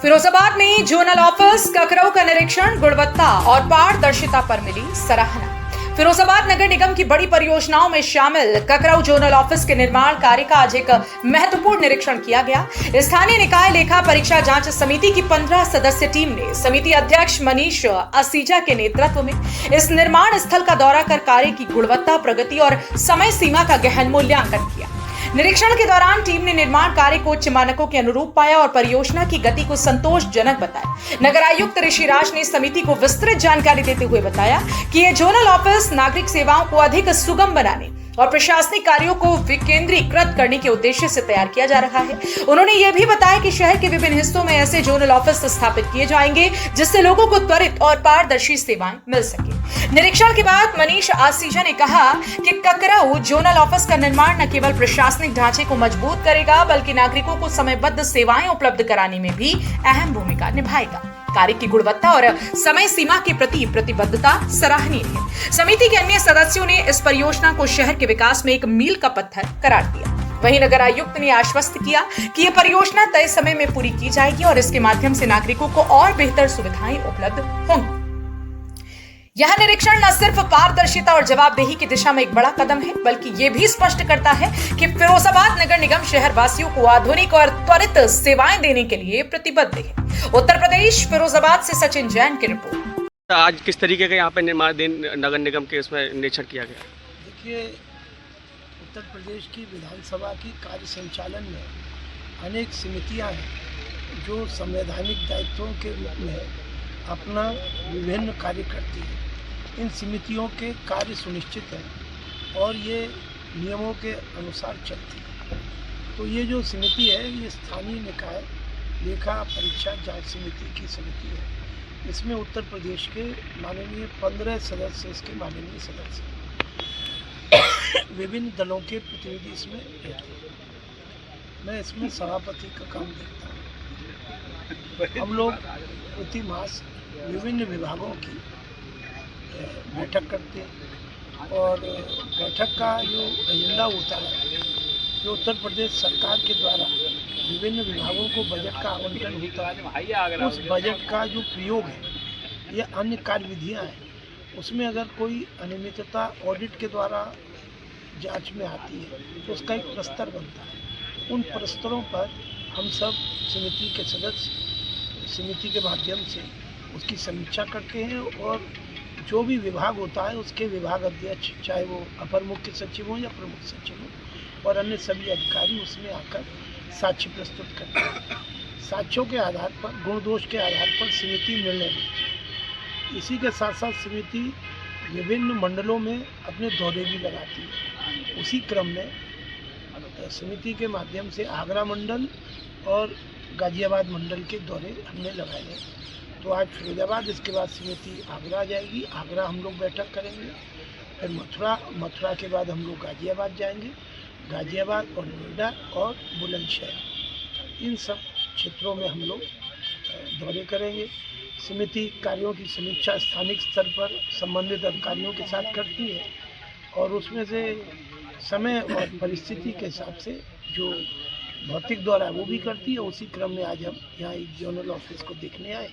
फिरोजाबाद में zonal office ककरऊ का निरीक्षण, गुणवत्ता और पारदर्शिता पर मिली सराहना। फिरोजाबाद नगर निगम की बड़ी परियोजनाओं में शामिल ककरऊ जोनल ऑफिस के निर्माण कार्य का आज एक महत्वपूर्ण निरीक्षण किया गया। स्थानीय निकाय लेखा परीक्षा जांच समिति की 15 सदस्य टीम ने समिति अध्यक्ष मनीष आसीजा के नेतृत्व में इस निर्माण स्थल का दौरा कर कार्य की गुणवत्ता, प्रगति और समय सीमा का गहन मूल्यांकन किया। निरीक्षण के दौरान टीम ने निर्माण कार्य को उच्च मानकों के अनुरूप पाया और परियोजना की गति को संतोषजनक बताया। नगर आयुक्त ऋषिराज ने समिति को विस्तृत जानकारी देते हुए बताया कि यह जोनल ऑफिस नागरिक सेवाओं को अधिक सुगम बनाने और प्रशासनिक कार्यों को विकेंद्रीकृत करने के उद्देश्य से तैयार किया जा रहा है। उन्होंने यह भी बताया कि शहर के विभिन्न हिस्सों में ऐसे जोनल ऑफिस स्थापित किए जाएंगे जिससे लोगों को त्वरित और पारदर्शी सेवाएं मिल सके। निरीक्षण के बाद मनीष आसीजा ने कहा कि ककरऊ जोनल ऑफिस का निर्माण न केवल प्रशासनिक ढांचे को मजबूत करेगा बल्कि नागरिकों को समयबद्ध सेवाएं उपलब्ध कराने में भी अहम भूमिका निभाएगा। कार्य की गुणवत्ता और समय सीमा के प्रति प्रतिबद्धता सराहनीय है। समिति के अन्य सदस्यों ने इस परियोजना को शहर के विकास में एक मील का पत्थर करार दिया। वहीं नगर आयुक्त ने आश्वस्त किया कि यह परियोजना तय समय में पूरी की जाएगी और इसके माध्यम से नागरिकों को और बेहतर सुविधाएं उपलब्ध होंगी। यह निरीक्षण न सिर्फ पारदर्शिता और जवाबदेही की दिशा में एक बड़ा कदम है बल्कि ये भी स्पष्ट करता है कि फिरोजाबाद नगर निगम शहर वासियों को आधुनिक और त्वरित सेवाएं देने के लिए प्रतिबद्ध है। उत्तर प्रदेश फिरोजाबाद से सचिन जैन की रिपोर्ट। आज किस तरीके का यहाँ पे निर्माणाधीन नगर निगम के इसमें निरीक्षण किया गया? देखिए, उत्तर प्रदेश की विधानसभा की कार्य संचालन में अनेक समितियाँ हैं जो संवैधानिक दायित्वों के रूप में अपना विभिन्न कार्य करती है। इन समितियों के कार्य सुनिश्चित हैं और ये नियमों के अनुसार चलती है। तो ये जो समिति है ये स्थानीय निकाय लेखा परीक्षा जांच समिति की समिति है। इसमें उत्तर प्रदेश के माननीय 15 सदस्य, इसके माननीय सदस्य विभिन्न दलों के प्रतिनिधि इसमें रहते हैं। मैं इसमें सभापति का काम देखता हूँ। हम लोग प्रति मास विभिन्न विभागों की बैठक करते हैं और बैठक का जो एजेंडा होता है, जो उत्तर प्रदेश सरकार के द्वारा विभिन्न विभागों को बजट का आवंटन होता है, उस बजट का जो प्रयोग है या अन्य कार्यविधियाँ हैं उसमें अगर कोई अनियमितता ऑडिट के द्वारा जांच में आती है तो उसका एक प्रस्तर बनता है। उन प्रस्तरों पर हम सब समिति के सदस्य समिति के माध्यम से उसकी समीक्षा करते हैं और जो भी विभाग होता है उसके विभाग अध्यक्ष, चाहे वो अपर मुख्य सचिव हो या प्रमुख सचिव हो, और अन्य सभी अधिकारी उसमें आकर साक्ष्य प्रस्तुत करते हैं। साक्ष्यों के आधार पर, गुण दोष के आधार पर समिति निर्णय लेती है। इसी के साथ साथ समिति विभिन्न मंडलों में अपने दौरे भी लगाती है। उसी क्रम में समिति के माध्यम से आगरा मंडल और गाजियाबाद मंडल के दौरे हमने लगाए हैं। तो आज फिरोजाबाद, इसके बाद समिति आगरा जाएगी। आगरा हम लोग बैठक करेंगे, फिर मथुरा के बाद हम लोग गाजियाबाद जाएंगे। गाजियाबाद और नोएडा और बुलंदशहर, इन सब क्षेत्रों में हम लोग दौरे करेंगे। समिति कार्यों की समीक्षा स्थानिक स्तर पर संबंधित अधिकारियों के साथ करती है और उसमें से समय और परिस्थिति के हिसाब से जो भौतिक दौरा है वो भी करती है। उसी क्रम में आज हम यहाँ एक जोनल ऑफिस को देखने आए।